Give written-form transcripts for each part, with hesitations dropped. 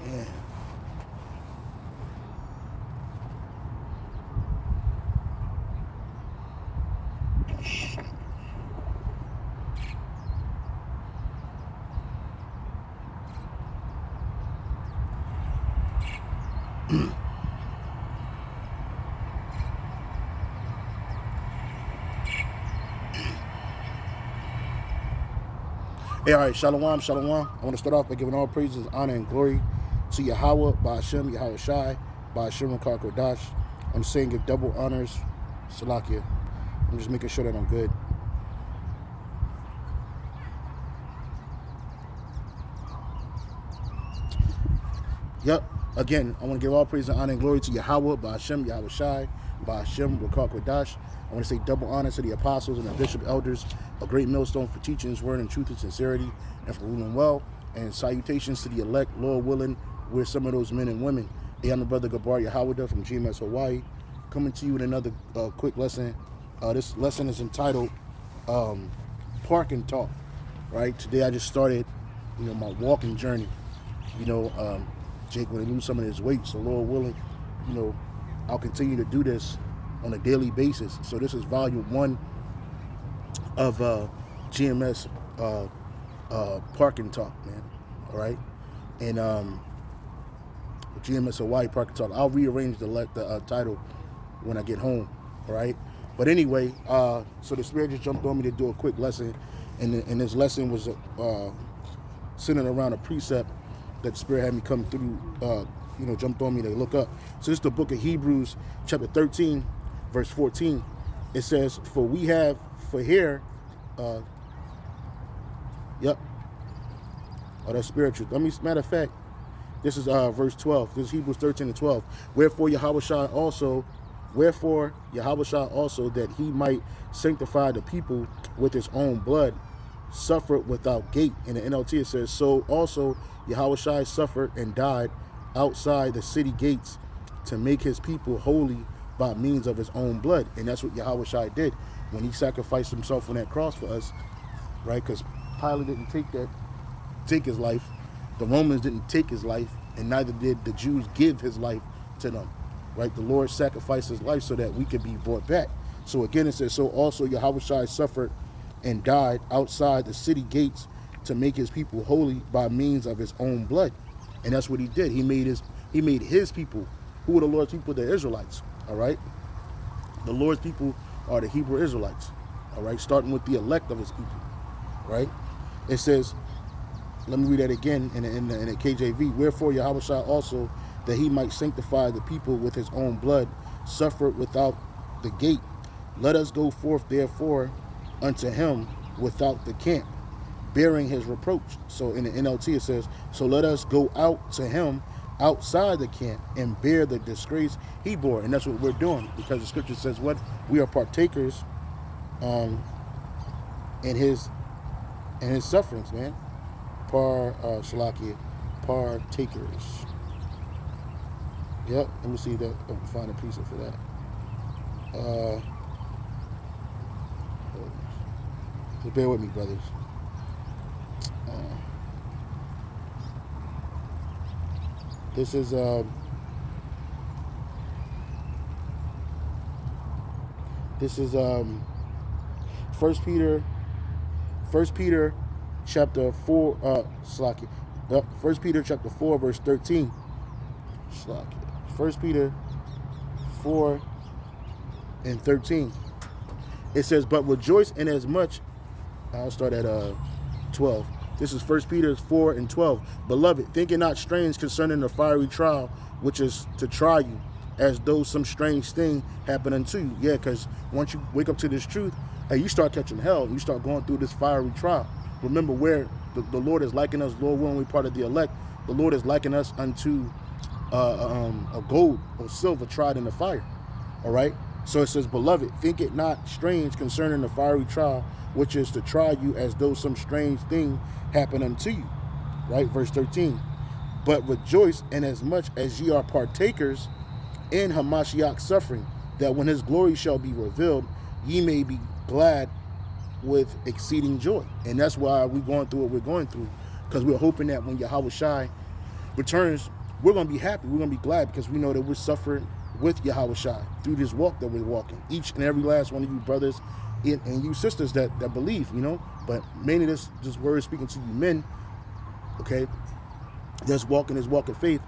Yeah. Hey, all right, shalom, shalom. I want to start off by giving all praises, honor, and glory to Yahweh, by Hashem, Yahweh Shai, by Hashem and Kodash. I'm saying give double honors, Salakia. I'm just making sure that I'm good. Yep. Again, I want to give all praise and honor and glory to Yahweh, by Hashem, Yahweh Shai, by Hashem, Kodash. I want to say double honor to the apostles and the bishop elders, a great millstone for teaching his word in truth and sincerity, and for ruling well. And salutations to the elect, Lord willing, we're some of those men and women. Hey, I'm the brother Gabar Yahawada from GMS Hawaii, coming to you with another quick lesson. This lesson is entitled Parking Talk. Right? Today I just started, my walking journey. Jake would lose some of his weight, so Lord willing, I'll continue to do this on a daily basis. So this is volume 1 of GMS Parking Talk, man. All right, and GMS Hawaii Parking Talk. I'll rearrange the title when I get home. All right, but anyway, so the Spirit just jumped on me to do a quick lesson, and this lesson was centered around a precept that the Spirit had me come through, jumped on me to look up. So this is the book of Hebrews, chapter 13, verse 14. It says, for we have for here, that's spiritual. Matter of fact, this is verse 12. This is Hebrews 13 and 12. Wherefore Yahweh Shai also, that he might sanctify the people with his own blood, suffered without gate. In the NLT it says, so also Yahweh Shai suffered and died outside the city gates to make his people holy by means of his own blood. And that's what Yahweh Shai did when he sacrificed himself on that cross for us, right? Because Pilate didn't take his life, the Romans didn't take his life, and neither did the Jews give his life to them, right? The Lord sacrificed his life so that we could be brought back. So again it says, so also Yahweh Shai suffered and died outside the city gates to make his people holy by means of his own blood. And that's what he did. He made his people. Who were the Lord's people? The Israelites. All right. The Lord's people are the Hebrew Israelites. All right. Starting with the elect of his people. Right. It says, let me read that again in the KJV. Wherefore Yahweh Shai also, that he might sanctify the people with his own blood, suffered without the gate. Let us go forth therefore unto him without the camp, bearing his reproach. So in the NLT it says, so let us go out to him outside the camp and bear the disgrace he bore. And that's what we're doing, because the scripture says what? We are partakers in his sufferings, man. Partakers. Yep, let me see that. I can find a precept for that. So bear with me, brothers. This is First Peter chapter 4 First Peter chapter 4 verse 13. First Peter 4 and 13. It says, but rejoice in as much. I'll start at 12. This is 1 Peter 4 and 12. Beloved, think it not strange concerning the fiery trial, which is to try you, as though some strange thing happened unto you. Yeah, because once you wake up to this truth, hey, you start catching hell. You start going through this fiery trial. Remember where the Lord is liking us, Lord willing, we're part of the elect. The Lord is liking us unto a gold or silver tried in the fire. All right? So it says, beloved, think it not strange concerning the fiery trial, which is to try you as though some strange thing happened unto you. Right? Verse 13. But rejoice inasmuch as ye are partakers in Hamashiach's suffering, that when his glory shall be revealed, ye may be glad with exceeding joy. And that's why we're going through what we're going through, because we're hoping that when Yahweh Shai returns, we're going to be happy. We're going to be glad because we know that we're suffering with Yahweh Shai through this walk that we're walking. Each and every last one of you brothers and you sisters that believe, but mainly this word is speaking to you men, okay, that's walking this walk of faith.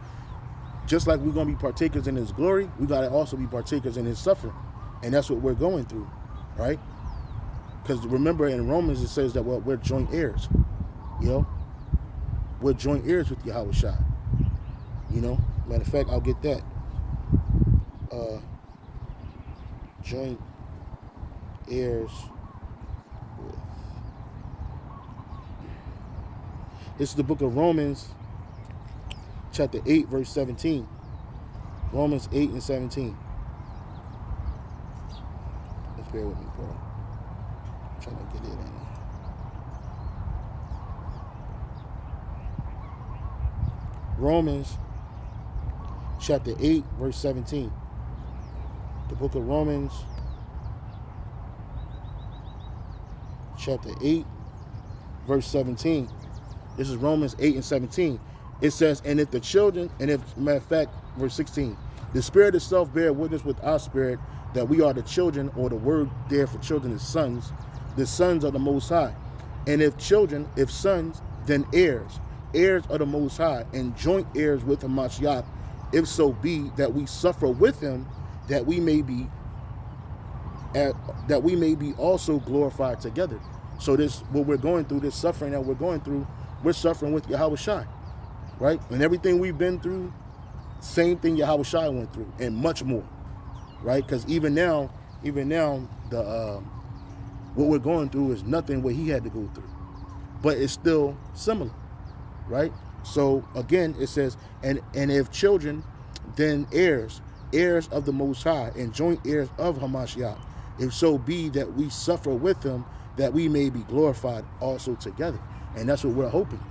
Just like we're going to be partakers in his glory, we got to also be partakers in his suffering. And that's what we're going through, right? Because remember in Romans it says that we're joint heirs, we're joint heirs with Yahweh Shai. Matter of fact, I'll get that. Joint heirs with. This is the book of Romans, chapter 8, verse 17. Romans 8 and 17. Just bear with me, bro. I'm trying to get it in. Romans chapter 8, verse 17. The book of Romans, chapter 8, verse 17. This is Romans 8 and 17. It says, and if the children, and if, matter of fact, verse 16, the Spirit itself bear witness with our spirit that we are the children, or the word there for children is sons, the sons of the Most High. And if children, if sons, then heirs, heirs of the Most High, and joint heirs with Hamashiach, if so be that we suffer with him, that we may be also glorified together. So this, what we're going through, this suffering that we're going through, we're suffering with Yahweh Shai, right? And everything we've been through, same thing Yahweh Shai went through, and much more, right? Because even now, the what we're going through is nothing what he had to go through, but it's still similar, right? So again, it says, and if children, then heirs, heirs of the Most High, and joint heirs of Hamashiach, if so be that we suffer with him, that we may be glorified also together. And that's what we're hoping.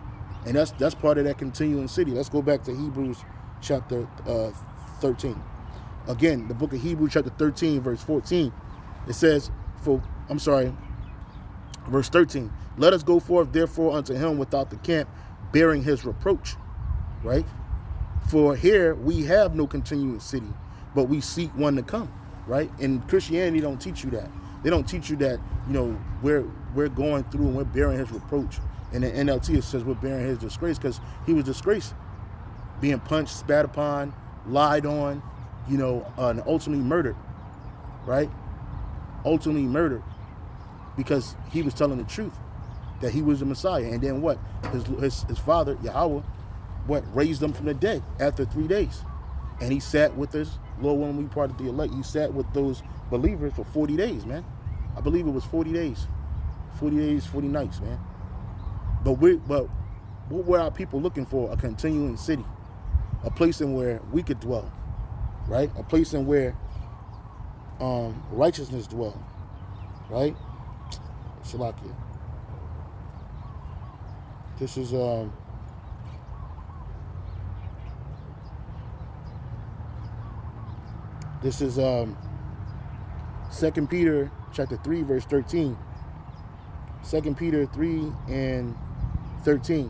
And that's part of that continuing city. Let's go back to Hebrews chapter 13. Again, the book of Hebrews chapter 13, verse 14. It says, verse 13. Let us go forth therefore unto him without the camp, bearing his reproach, right? For here we have no continuing city, but we seek one to come, right? And Christianity don't teach you that. They don't teach you that, we're going through and we're bearing his reproach. In the NLT, it says we're bearing his disgrace because he was disgraced, being punched, spat upon, lied on, and ultimately murdered, right? Ultimately murdered because he was telling the truth that he was the Messiah. And then what? His father, Yahweh, raised him from the dead after 3 days. And he sat with us, Lord, when we part of the elect, he sat with those believers for 40 days, man. I believe it was 40 days. 40 days, 40 nights, man. But what were our people looking for? A continuing city. A place in where we could dwell, right? A place in where righteousness dwell, right? Shalakia. This is 2 Peter chapter 3, verse 13. 2 Peter 3 and 13.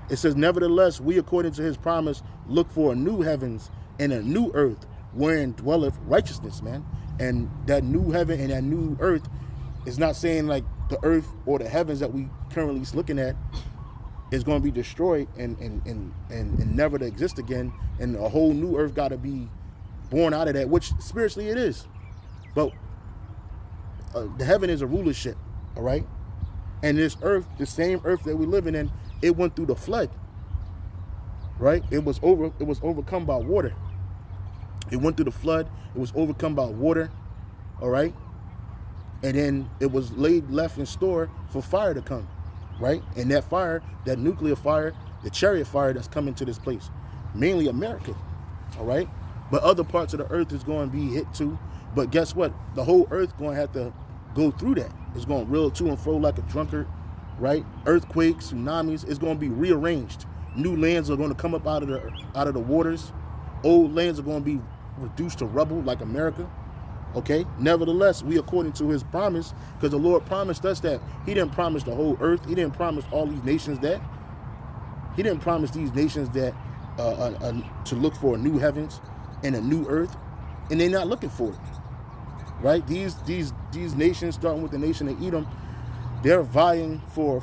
It says, nevertheless, we according to his promise look for a new heavens and a new earth wherein dwelleth righteousness, man. And that new heaven and that new earth is not saying like the earth or the heavens that we currently is looking at is going to be destroyed and never to exist again, and a whole new earth got to be born out of that, which spiritually it is. But the heaven is a rulership, all right? And this earth, the same earth that we're living in, it went through the flood, right? It was overcome by water. It went through the flood. It was overcome by water, all right? And then it was left in store for fire to come, right? And that fire, that nuclear fire, the chariot fire that's coming to this place, mainly America, all right? But other parts of the earth is going to be hit too. But guess what? The whole earth going to have to go through that. It's going to reel to and fro like a drunkard, right? Earthquakes, tsunamis. It's going to be rearranged. New lands are going to come up out of the waters. Old lands are going to be reduced to rubble like America. Okay? Nevertheless, we according to his promise, because the Lord promised us that. He didn't promise the whole earth. He didn't promise all these nations that. He didn't promise these nations that to look for a new heavens and a new earth, and they're not looking for it, right? These nations, starting with the nation of Edom, they're vying for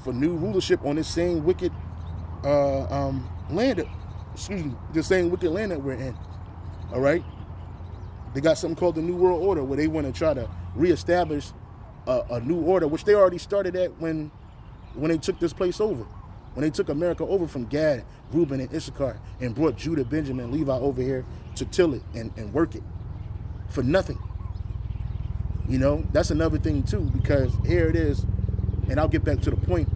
new rulership on this same wicked land. Excuse me, the same wicked land that we're in. All right, they got something called the New World Order, where they want to try to reestablish a new order, which they already started at when they took this place over. When they took America over from Gad, Reuben, and Issachar, and brought Judah, Benjamin, and Levi over here to till it and work it for nothing. You know, that's another thing too, because here it is, and I'll get back to the point.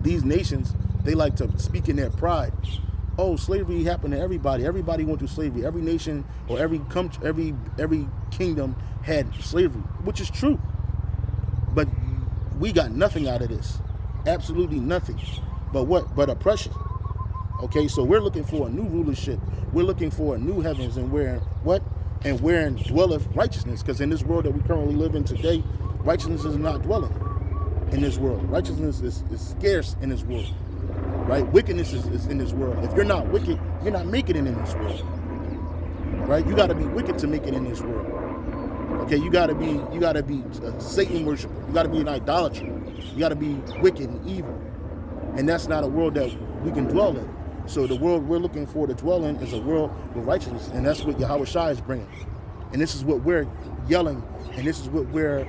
These nations, they like to speak in their pride. Oh, slavery happened to everybody. Everybody went through slavery. Every nation or every kingdom had slavery, which is true. But we got nothing out of this. Absolutely nothing. But what? But oppression. Okay, so we're looking for a new rulership. We're looking for a new heavens, and wherein what? And wherein dwelleth righteousness. Because in this world that we currently live in today, righteousness is not dwelling in this world. Righteousness is scarce in this world. Right? Wickedness is in this world. If you're not wicked, you're not making it in this world. Right? You got to be wicked to make it in this world. Okay, you got to be a Satan worshiper. You got to be an idolater. You got to be wicked and evil. And that's not a world that we can dwell in. So the world we're looking for to dwell in is a world with righteousness, and that's what Yahweh Shai is bringing. And this is what we're yelling, and this is what we're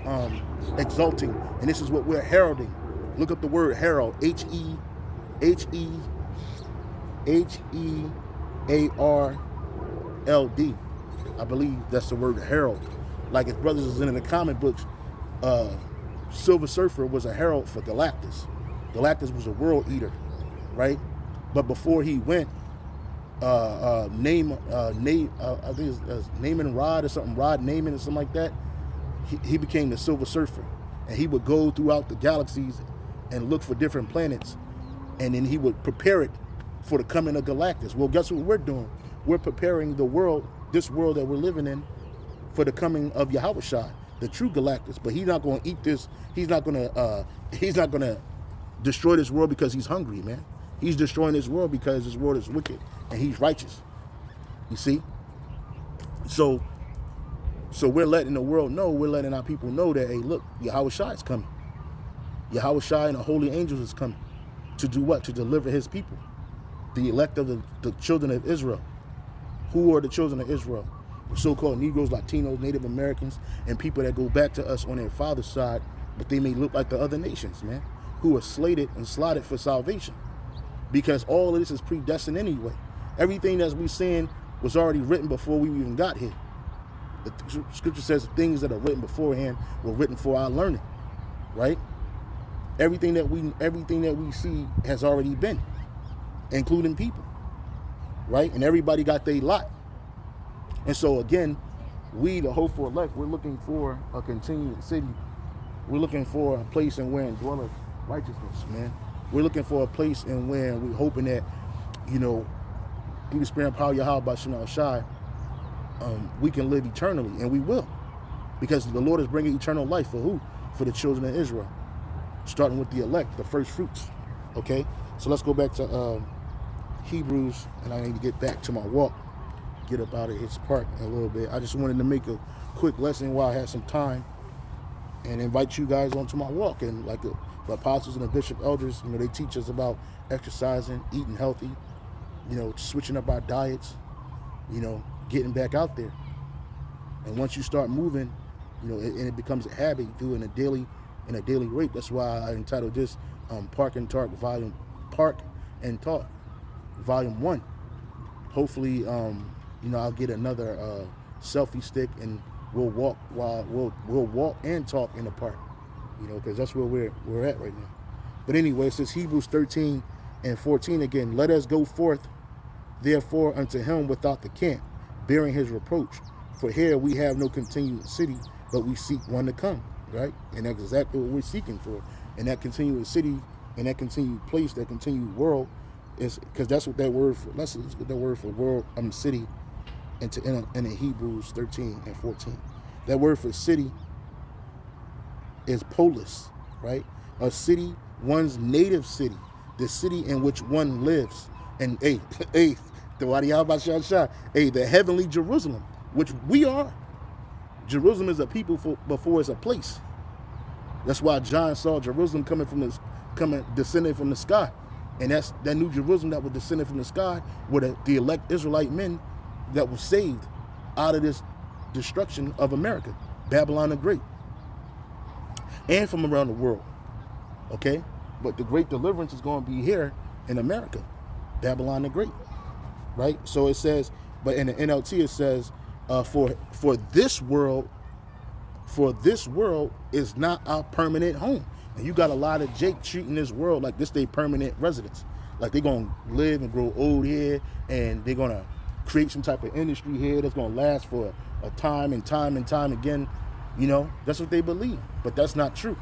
exalting, and this is what we're heralding. Look up the word herald, H-E-H-E-A-R-L-D. I believe that's the word herald. Like if brothers is in the comic books, Silver Surfer was a herald for Galactus. Galactus was a world eater, right? But before he went, I think it's Naaman Rod or something, Rod Naaman or something like that, he became the Silver Surfer. And he would go throughout the galaxies and look for different planets. And then he would prepare it for the coming of Galactus. Well, guess what we're doing? We're preparing the world, this world that we're living in, for the coming of Yahweh Shai, the true Galactus. But he's not going to eat this. He's not going to destroy this world because he's hungry, man. He's destroying this world because this world is wicked and he's righteous. You see? So we're letting the world know, we're letting our people know that, hey, look, Yahweh Shai is coming. Yahweh Shai and the holy angels is coming. To do what? To deliver his people. The elect of the children of Israel. Who are the children of Israel? The so-called Negroes, Latinos, Native Americans, and people that go back to us on their father's side, but they may look like the other nations, man, who are slated and slotted for salvation. Because all of this is predestined anyway. Everything that we're saying was already written before we even got here. The scripture says the things that are written beforehand were written for our learning, right? Everything that we see has already been, including people, right? And everybody got their lot. And so again, we, the hopeful elect, we're looking for a continued city. We're looking for a place in where dwelleth righteousness, man. We're looking for a place in where we're hoping that, you know, through the spirit and power of Yahweh by Shema Shai, we can live eternally, and we will. Because the Lord is bringing eternal life for who? For the children of Israel. Starting with the elect, the first fruits. Okay? So let's go back to Hebrews, and I need to get back to my walk. Get up out of his park a little bit. I just wanted to make a quick lesson while I had some time and invite you guys onto my walk. And like the apostles and the bishop elders, you know, they teach us about exercising, eating healthy, you know, switching up our diets, you know, getting back out there. And once you start moving, you know, and it becomes a habit, you do it in a daily rate. That's why I entitled this Park and Talk Volume 1. Hopefully, you know, I'll get another selfie stick and we'll walk and talk in the park, you know, because that's where we're at right now. But anyway, it says Hebrews 13:14 again. Let us go forth, therefore, unto him without the camp, bearing his reproach. For here we have no continued city, but we seek one to come, right? And that's exactly what we're seeking for. And that continued city, and that continued place, that continued world, is because that's what that word for. That's the word for world. City, in Hebrews 13:14. That word for city is polis, right? A city, one's native city. the city in which one lives. And hey, hey, the heavenly Jerusalem, which we are. Jerusalem is a people before it's a place. That's why John saw Jerusalem descending from the sky. And that's that new Jerusalem that was descended from the sky, were the elect Israelite men that were saved out of this destruction of America, Babylon the Great, and from around the world. Okay? But the great deliverance is going to be here in America, Babylon the Great. Right? So it says, but in the NLT it says, for this world is not our permanent home. And you got a lot of Jake treating this world like this their permanent residence. Like they're going to live and grow old here, and they're going to create some type of industry here that's going to last for a time and time again. You know, that's what they believe. But that's not true.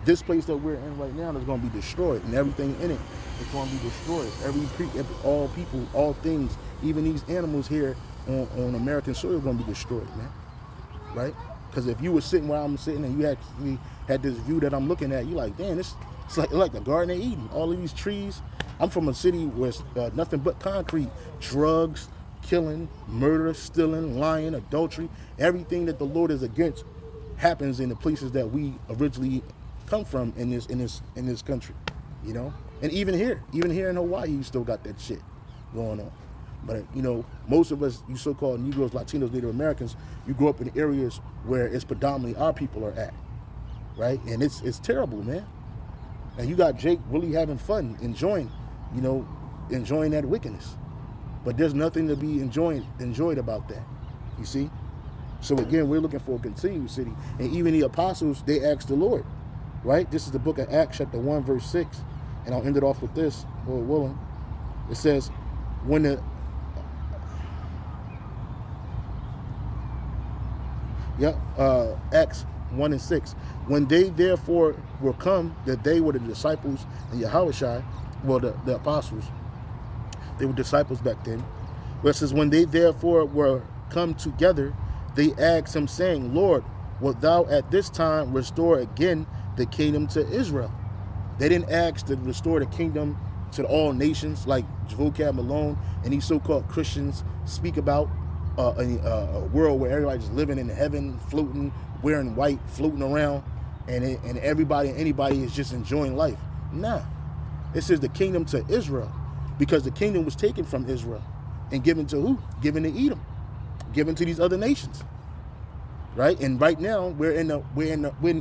This place that we're in right now is going to be destroyed, and everything in it is going to be destroyed. All people, all things, even these animals here on American soil are going to be destroyed, man. Right? Because if you were sitting where I'm sitting and you actually had this view that I'm looking at, you're like, damn, it's like the Garden of Eden. All of these trees. I'm from a city where it's nothing but concrete, drugs, killing, murder, stealing, lying, adultery. Everything that the Lord is against happens in the places that we originally come from in this country, you know. And even here in Hawaii, you still got that shit going on. But, you know, most of us, you so-called Negroes, Latinos, Native Americans, you grew up in areas where it's predominantly our people are at, right? And it's terrible, man. And you got Jake really having fun, enjoying that wickedness. But there's nothing to be enjoyed about that, you see? So again, we're looking for a continued city. And even the apostles, they asked the Lord, right? This is the book of Acts, chapter 1, verse 6. And I'll end it off with this, Lord willing. It says, Acts 1 and 6. When they therefore were come, that they were the disciples and Yahushua, well, the apostles, they were disciples back then. But it says, when they therefore were come together, they asked him, saying, Lord, wilt thou at this time restore again the kingdom to Israel? They didn't ask to restore the kingdom to all nations like Vocab Malone and these so-called Christians speak about. A world where everybody's living in heaven, floating, wearing white, floating around, and anybody is just enjoying life. Nah. It says the kingdom to Israel, because the kingdom was taken from Israel and given to who? Given to Edom, given to these other nations, right? And right now we're in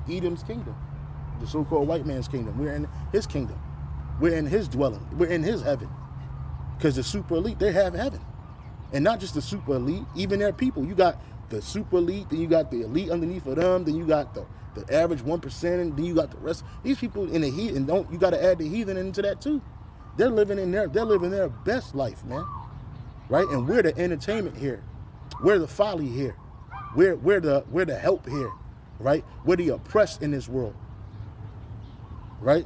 Edom's kingdom, the so-called white man's kingdom. We're in his kingdom. We're in his dwelling. We're in his heaven, because the super elite, they have heaven. And not just the super elite, even their people. You got the super elite, then you got the elite underneath of them, then you got the average 1%, and then you got the rest. These people in the heathen, you got to add the heathen into that too. They're living their best life, man. Right? And we're the entertainment here. We're the folly here. We're the help here. Right? We're the oppressed in this world. Right?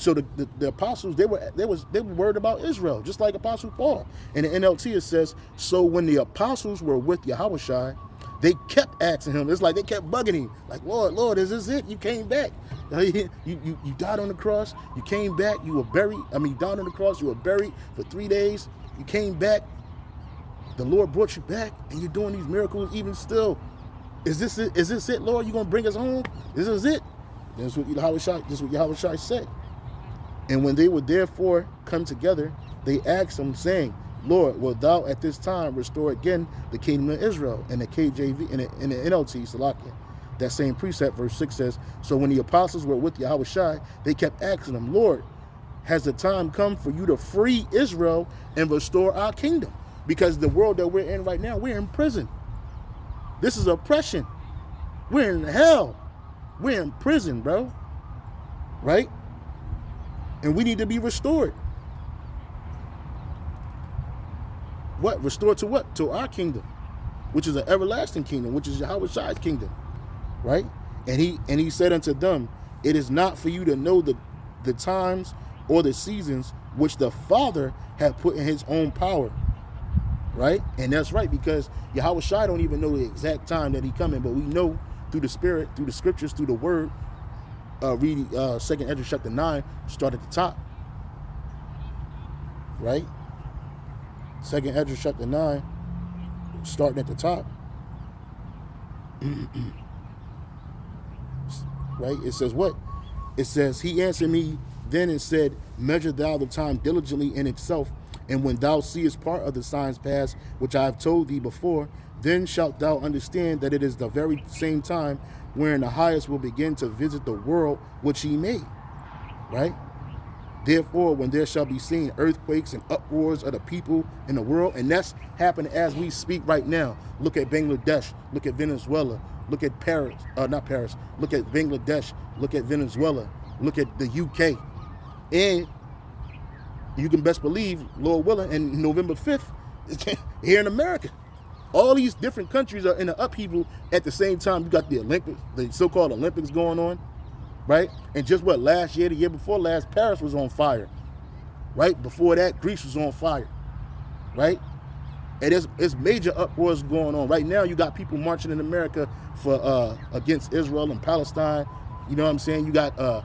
So the apostles, they were worried about Israel, just like Apostle Paul. In the NLT it says, so when the apostles were with Yahushua, they kept asking him. It's like they kept bugging him, like, Lord, is this it? You came back. You died on the cross. You came back. You were buried. Died on the cross. You were buried for 3 days. You came back. The Lord brought you back, and you're doing these miracles even still. Is this it? Is this it, Lord? You gonna bring us home? This is it. This is what Yahushua said. And when they would therefore come together, they asked him, saying, Lord, wilt thou at this time restore again the kingdom of Israel? In the KJV, in the NLT, Salakia, that same precept, verse 6 says, so when the apostles were with Yahushua, they kept asking him, Lord, has the time come for you to free Israel and restore our kingdom? Because the world that we're in right now, we're in prison. This is oppression. We're in hell. We're in prison, bro. Right? And we need to be restored. What? Restored to what? To our kingdom, which is an everlasting kingdom, which is Yahushua's kingdom. Right? And he said unto them, it is not for you to know the times or the seasons which the Father had put in his own power. Right? And that's right, because Yahushua don't even know the exact time that he coming, but we know through the Spirit, through the scriptures, through the word. Read 2nd Ezra chapter 9, start at the top. right? Second Ezra chapter 9, starting at the top. Right? It says what? It says, he answered me then and said, measure thou the time diligently in itself, and when thou seest part of the signs pass, which I have told thee before, then shalt thou understand that it is the very same time wherein the highest will begin to visit the world which he made. Right? Therefore, when there shall be seen earthquakes and uproars of the people in the world, and that's happening as we speak right now. Look at Bangladesh, look at Venezuela, look at Paris, not Paris, look at Bangladesh, look at Venezuela, look at the UK. And you can best believe, Lord willing, and November 5th, here in America. All these different countries are in an upheaval at the same time. You got the Olympics, the so-called Olympics going on, right? And just what, last year, the year before last, Paris was on fire, right? Before that, Greece was on fire, right? And it's major uproars going on. Right now, you got people marching in America for against Israel and Palestine. You know what I'm saying? You got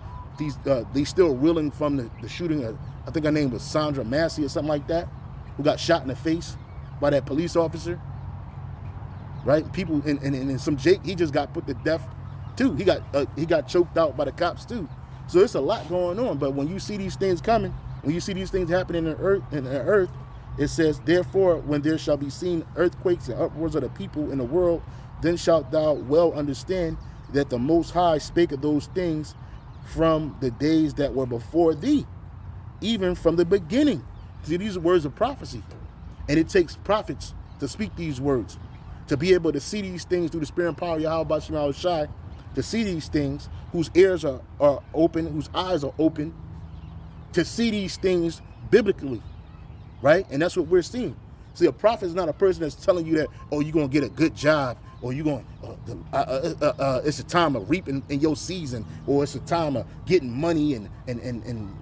they still reeling from the shooting of, I think her name was Sandra Massey or something like that, who got shot in the face by that police officer, right? People, and some Jake, he just got put to death too. He got choked out by the cops too. So it's a lot going on. But when you see these things coming, when you see these things happening in the earth, it says, therefore, when there shall be seen earthquakes and uproars of the people in the world, then shalt thou well understand that the Most High spake of those things from the days that were before thee, even from the beginning. See, these are words of prophecy. And it takes prophets to speak these words, to be able to see these things through the spirit and power of Yahweh Shem Shai, to see these things, whose ears are open, whose eyes are open, to see these things biblically, right? And that's what we're seeing. See, a prophet is not a person that's telling you that, oh, you're going to get a good job, or you're going, it's a time of reaping in your season, or it's a time of getting money and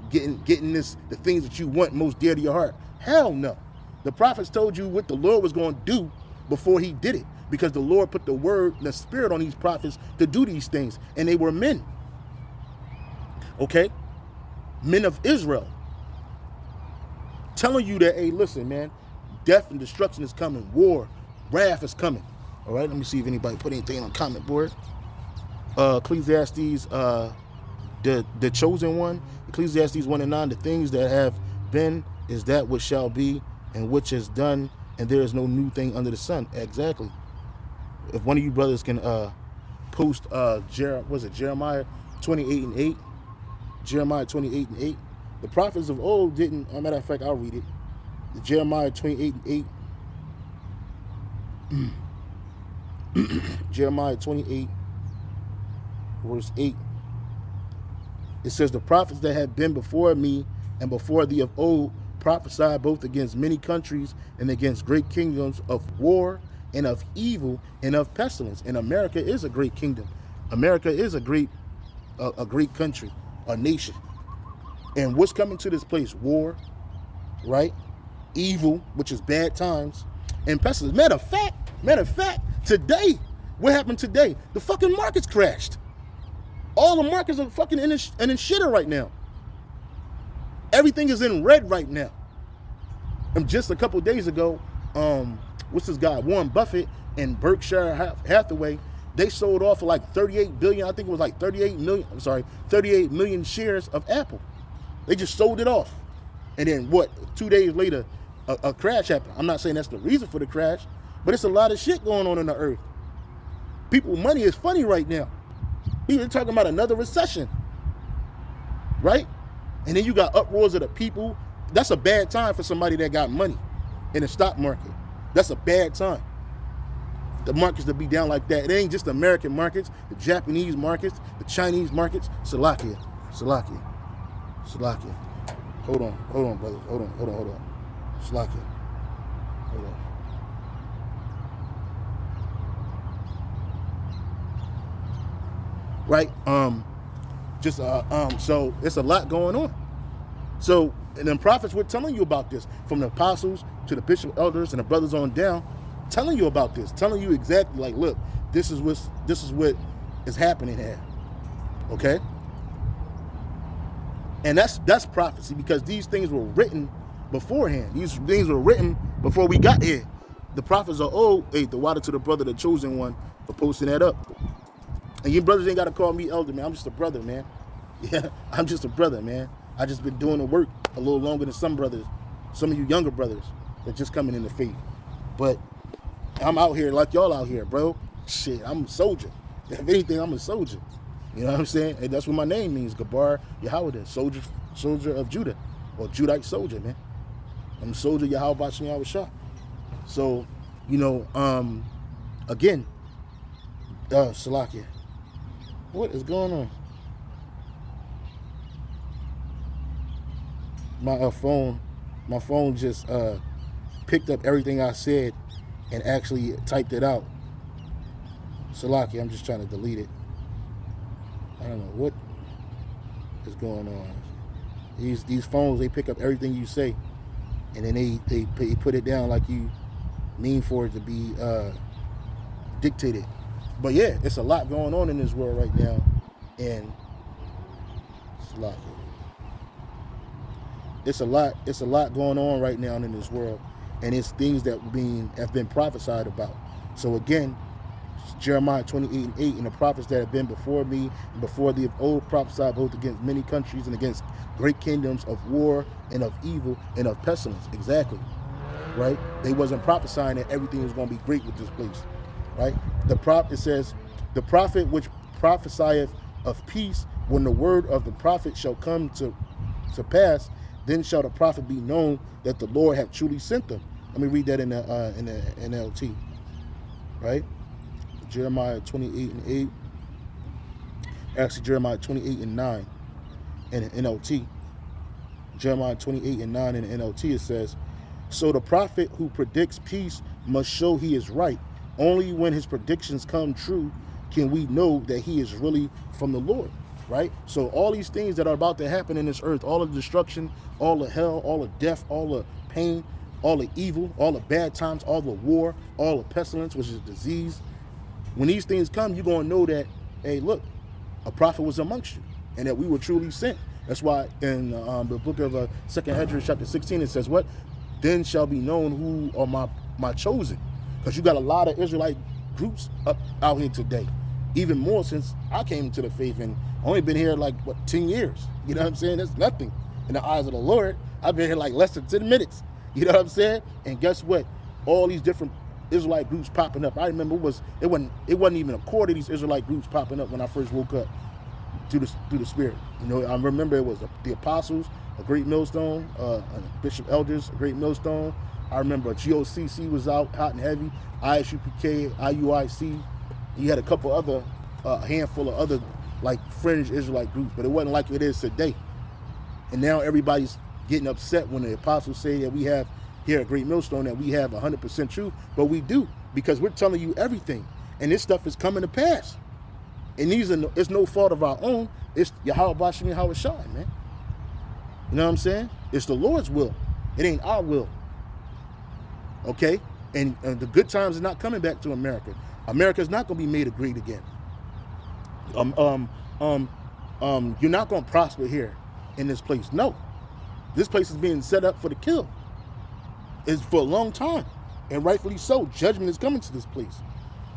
getting the things that you want most dear to your heart. Hell no. The prophets told you what the Lord was going to do before he did it, because the Lord put the word and the spirit on these prophets to do these things, and they were men. Okay? Men of Israel. Telling you that, hey, listen, man, death and destruction is coming. War, wrath is coming. All right, let me see if anybody put anything on the comment board. Ecclesiastes, the chosen one, Ecclesiastes 1:9, the things that have been is that which shall be, and which is done, and there is no new thing under the sun. Exactly. If one of you brothers can post Jeremiah 28:8, Jeremiah 28:8. The prophets of old didn't, as a matter of fact, I'll read it. Jeremiah 28:8. Jeremiah 28, verse 8. It says, the prophets that have been before me and before thee of old prophesied both against many countries and against great kingdoms of war and of evil and of pestilence. And America is a great kingdom. America is a great country, a nation. And what's coming to this place? War, right? Evil, which is bad times, and pestilence. Matter of fact, today, what happened today? The fucking markets crashed. All the markets are fucking in shitter right now. Everything is in red right now. And just a couple days ago, what's this guy? Warren Buffett and Berkshire Hathaway, they sold off for like 38 billion. I think it was like 38 million shares of Apple. They just sold it off. And then what? 2 days later, a crash happened. I'm not saying that's the reason for the crash, but it's a lot of shit going on in the earth. People, money is funny right now. You're talking about another recession, right? And then you got uproars of the people. That's a bad time for somebody that got money in the stock market. That's a bad time. The markets to be down like that. It ain't just the American markets, the Japanese markets, the Chinese markets. Salakia. Hold on, brother. Hold on. Salakia. Hold on. Right? So it's a lot going on. So, and then prophets were telling you about this, from the apostles to the bishop elders and the brothers on down, telling you about this, telling you exactly, like, look, this is what is happening here. Okay? And that's prophecy, because these things were written beforehand. These things were written before we got here. The prophets are old. Hey, the water to the brother, the chosen one, for posting that up. And you brothers ain't got to call me elder, man. I'm just a brother, man. Yeah, I'm just a brother, man. I just been doing the work a little longer than some brothers, some of you younger brothers that just coming in the faith. But I'm out here like y'all out here, bro. Shit, I'm a soldier. If anything, I'm a soldier. You know what I'm saying? And that's what my name means, Gabar Yahweh, soldier of Judah, or Judite soldier, man. I'm a soldier Yahweh Shem Yahweh Shah. So, you know, again, Salakia, what is going on? My phone just picked up everything I said and actually typed it out. Salaki, I'm just trying to delete it. I don't know what is going on. These phones, they pick up everything you say, and then they put it down like you mean for it to be dictated. But yeah, it's a lot going on in this world right now, and Salaki. It's a lot going on right now in this world, and it's things that have been prophesied about. So again, Jeremiah 28:8, and the prophets that have been before me and before the old prophesied both against many countries and against great kingdoms of war and of evil and of pestilence. Exactly, right? They wasn't prophesying that everything was going to be great with this place, right? It says, the prophet which prophesieth of peace, when the word of the prophet shall come to pass, then shall the prophet be known that the Lord hath truly sent them. Let me read that in the NLT, right? Jeremiah 28:8. Actually, Jeremiah 28:9 in the NLT. Jeremiah 28:9 in the NLT, it says, so the prophet who predicts peace must show he is right. Only when his predictions come true can we know that he is really from the Lord. Right? So all these things that are about to happen in this earth, all the destruction, all the hell, all the death, all the pain, all the evil, all the bad times, all the war, all the pestilence, which is disease. When these things come, you're going to know that, hey, look, a prophet was amongst you and that we were truly sent. That's why in the book of 2nd Ezra chapter 16, it says what? Then shall be known who are my chosen. Because you got a lot of Israelite groups out here today. Even more since I came into the faith, and only been here like, 10 years. You know what I'm saying? That's nothing in the eyes of the Lord. I've been here like less than 10 minutes. You know what I'm saying? And guess what? All these different Israelite groups popping up. I remember it wasn't even a quarter of these Israelite groups popping up when I first woke up through the Spirit. You know, I remember it was the Apostles, a great millstone, Bishop Elders, a great millstone. I remember GOCC was out hot and heavy, ISUPK, IUIC. You had a couple other, a handful of other like fringe Israelite groups, but it wasn't like it is today. And now everybody's getting upset when the apostles say that we have here at Great Millstone that we have 100% truth, but we do, because we're telling you everything, and this stuff is coming to pass. And it's no fault of our own. It's Yahweh Bashem Yahweh Shai, man. You know what I'm saying? It's the Lord's will. It ain't our will. Okay? And the good times are not coming back to America. America's not going to be made great again. You're not going to prosper here in this place. No. This place is being set up for the kill. It's for a long time. And rightfully so. Judgment is coming to this place.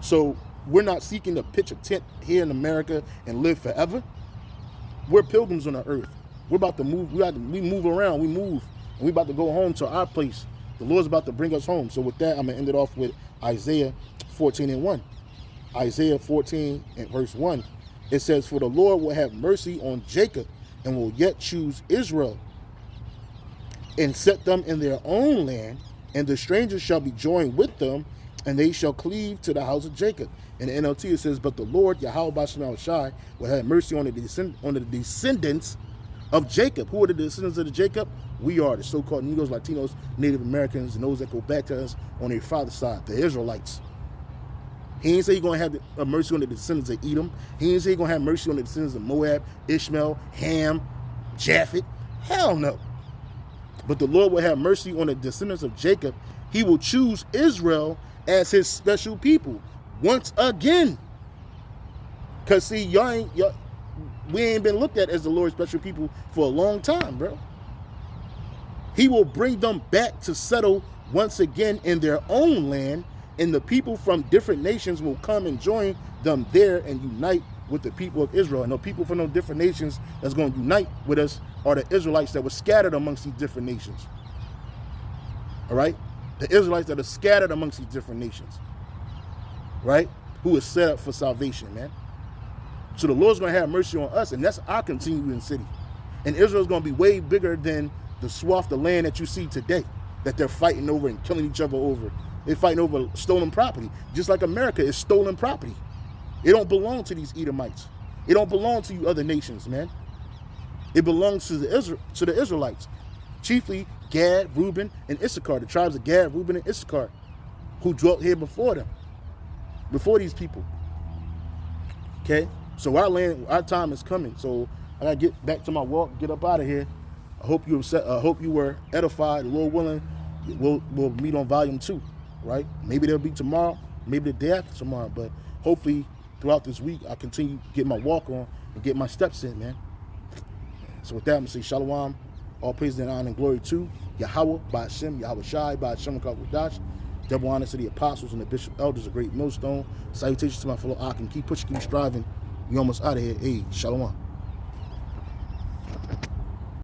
So we're not seeking to pitch a tent here in America and live forever. We're pilgrims on the earth. We're about to move. We move around. We move. And we're about to go home to our place. The Lord's about to bring us home. So with that, I'm going to end it off with Isaiah 14:1. Isaiah 14 and verse 1. It says, for the Lord will have mercy on Jacob and will yet choose Israel and set them in their own land, and the strangers shall be joined with them, and they shall cleave to the house of Jacob. In the NLT it says, but the Lord, Yahweh Bashem Shai, will have mercy on the descendants of Jacob. Who are the descendants of Jacob? We are the so-called Negroes, Latinos, Native Americans, and those that go back to us on their father's side, the Israelites. He ain't say he's going to have mercy on the descendants of Edom. He ain't say he's going to have mercy on the descendants of Moab, Ishmael, Ham, Japheth. Hell no. But the Lord will have mercy on the descendants of Jacob. He will choose Israel as his special people once again. Because see, we ain't been looked at as the Lord's special people for a long time, bro. He will bring them back to settle once again in their own land, and the people from different nations will come and join them there and unite with the people of Israel. And the people from those different nations that's going to unite with us are the Israelites that were scattered amongst these different nations. All right? The Israelites that are scattered amongst these different nations. Right? Who is set up for salvation, man. So the Lord's going to have mercy on us, and that's our continuing city. And Israel's going to be way bigger than the swath of land that you see today that they're fighting over and killing each other over. They're fighting over stolen property, just like America is stolen property. It don't belong to these Edomites. It don't belong to you other nations, man. It belongs to the Israelites, chiefly Gad, Reuben, and Issachar, the tribes of Gad, Reuben, and Issachar, who dwelt here before them, before these people. Okay, so our time is coming. So I gotta get back to my walk, get up out of here. I hope you were edified. Lord willing, we'll meet on volume 2, right? Maybe there'll be tomorrow, maybe the day after tomorrow, but hopefully throughout this week I continue to get my walk on and get my steps in, man. So with that, I'm gonna say Shalom, all praise and honor and glory to Yahweh, by Hashem, Yahweh Shai, by Hashem Dash. Double honor to the apostles and the bishop elders, a great millstone. Salutations to my fellow Ak, and keep pushing, keep striving. We almost out of here. Hey, Shalom.